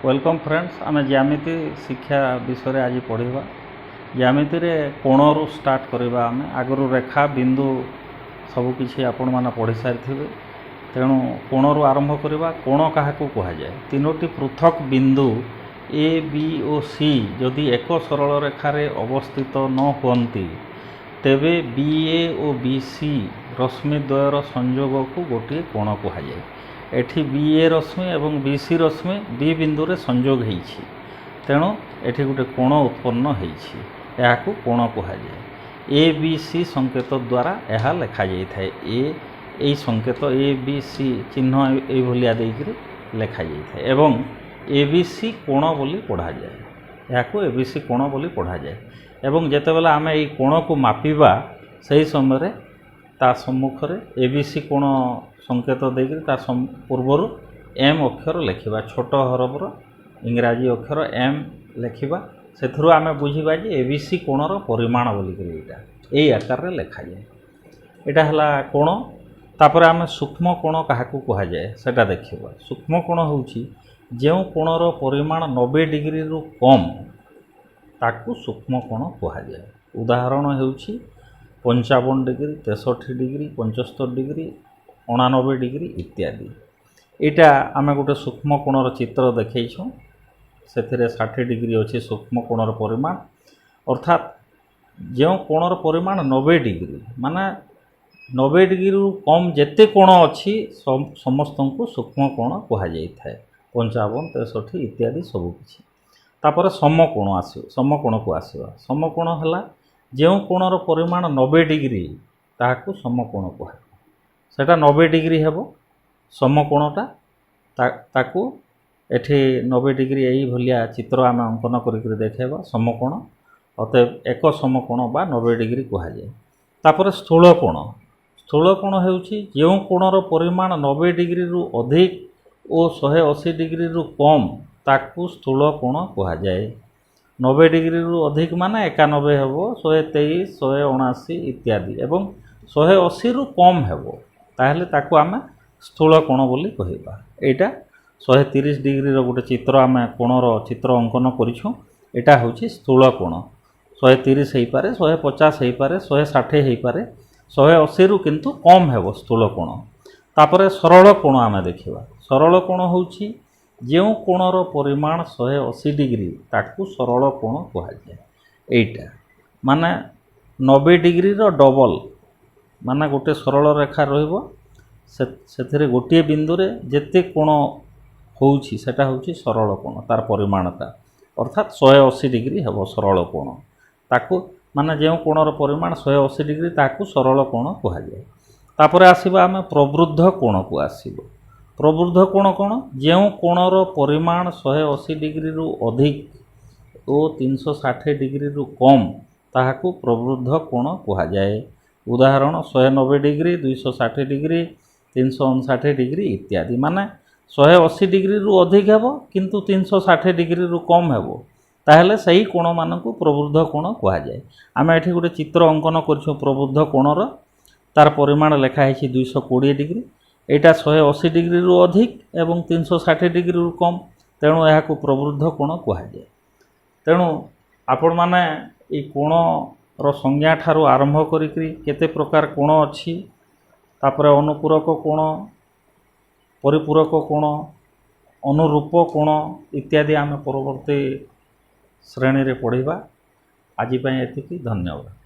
Welcome friends, आम ज्यामिति शिक्षा विषय आज पढ़ा। ज्यामिति रे कोणरू स्टार्ट करवा। आम आगु रेखा बिंदु सबकि आपण मैंने पढ़ी सारी। तेणु कोणरू आरंभ करवा। कोण क्या कहुए? तीनोटी पृथक बिंदु ए बी और सी जदि एक सरल रेखार अवस्थित न होती तेबे बी ए और बी सी रश्मिद्वयर संयोग को गोटे कोण कहुए। एठी बी ए रश्मि एवं बी सी रश्मि बी बिंदु रे संयोग होइछि। तेणु एठी गोटे कोण उत्पन्न होइछि। याकू कोण कहुए। ए बी सी संकेत द्वारा यह लिखा जाए। ए संकेत ए बी सी चिन्ह ये देकर लिखा जाए एवं ए बी सी कोण बोली पढ़ा जाए। याकू ए बी सी कोण बोली पढ़ा जाए। एवं जेतेबेले आमे एई कोण को मापिबा सही समय ता सम्मुख रे ए बी सी कोण संकेत देकर ता पूर्वर एम अक्षर लिखा। छोट हरफर इंग्राजी अक्षर एम लिखा। से आम बुझा जे ए बी सी कोणर परिमाण बोलिक यही आकार में लिखा जाए। यहाँ है कोण। तापर आम सूक्ष्म कोण क्या कहुए सेटा देखा। सूक्ष्म कोण हूँ जो कोणर परिमाण 90 डिग्री रु कम ताकू सूक्ष्म कोण कहुए। उदाहरण हो 55 डिग्री, 63 डिग्री, 75 डिग्री, 89 डिग्री इत्यादि। यहाँ आम गोटे सूक्ष्म कोणर चित्र देखु। से 60 डिग्री अच्छी सूक्ष्म कोणर परिमाण। अर्थात जो कोणर परिमाण 90 डिग्री माने 90 डिग्री रु कम जेते कोण अच्छी समस्त को सूक्ष्म कोण कहुए। 55, 63 इत्यादि सबकि। तापर समकोण आसो। समकोण को आसवा। समकोण है जो कोणर परिमाण 90 डिग्री ताकू समकोण कहुए। सेटा 90 डिग्री हेबो समकोणटा। ताकू एठी 90 डिग्री यही भलिया चित्र आम अंकन कर देखेबा समकोण। अतएव एक समकोण बा 90 डिग्री कहुए। तापर स्थूल कोण। स्थूल कोण हेउछि जो कोणर परिमाण 90 डिग्री रु अधिक और 180 डिग्री रु कम ताकू स्थूल कोण कहुए। 90 डिग्री रु अधिक माने 91 हेबो, 123, 179 इत्यादि एवं 180 रु कम हेबो ताहले ताकू आमे स्थूल कोण बोली कहिबा। एटा 130 डिग्री रो गोटे चित्र आमे कोणर चित्र अंकन करिछु। एटा होछि स्थूल कोण। 130 हेई पारे, 150 हेई पारे, 160 हेई पारे, 180 रु किंतु कम हेबो स्थूल कोण। तापरे सरल कोण आमे देखिबा। सरल कोण होछि जो कोणर परिमाण 180 डिग्री ताकू सरल कोण कहुए। एटा माने 90 डिग्री रो डबल माने गोटे सरल रेखा रहिबो। से गोटे बिंदु रे जेते कोण होउछि सेटा होउछि सरल कोण तार परिमाणता। अर्थात 180 डिग्री हेबो सरल कोण। ताकू माने जो कोणर परिमाण 180 डिग्री ताकू सरल कोण कहुए। तापर आसीबा आमे प्रवृद्ध कोण को आसीबो। प्रवृद्ध कोण कोण? जो कोणर परिमाण 180 डिग्री रु अधिक और 360 डिग्री रु कम ताहाकू प्रवृद्ध कोण कहुए। उदाहरण 190 डिग्री, 260 डिग्री, 359 डिग्री इत्यादि। माने 180 डिग्री रु अधिक हेबो किंतु 360 डिग्री रु कम हेबो ताहले सही कोण मानकू प्रवृद्ध कोण कहुए। आमे एठी गोटे चित्र अंकन करछु प्रवृद्ध कोणर। तार परिमाण लिखा है 220 डिग्री। एटा 180 डिग्री रु अधिक एवं 360 डिग्री रु कम। तेणु यह प्रवृद्ध कोण कहुए। तेणु आपण माने ए कोण रो संज्ञा ठारू आरंभ करिकरी केते प्रकार कोण अछि, तापर अनुपूरक कोण, परिपूरक कोण, अनुरूप कोण इत्यादि आम परवर्ती श्रेणी रे पढ़िबा। आज पय एतिकी। धन्यवाद।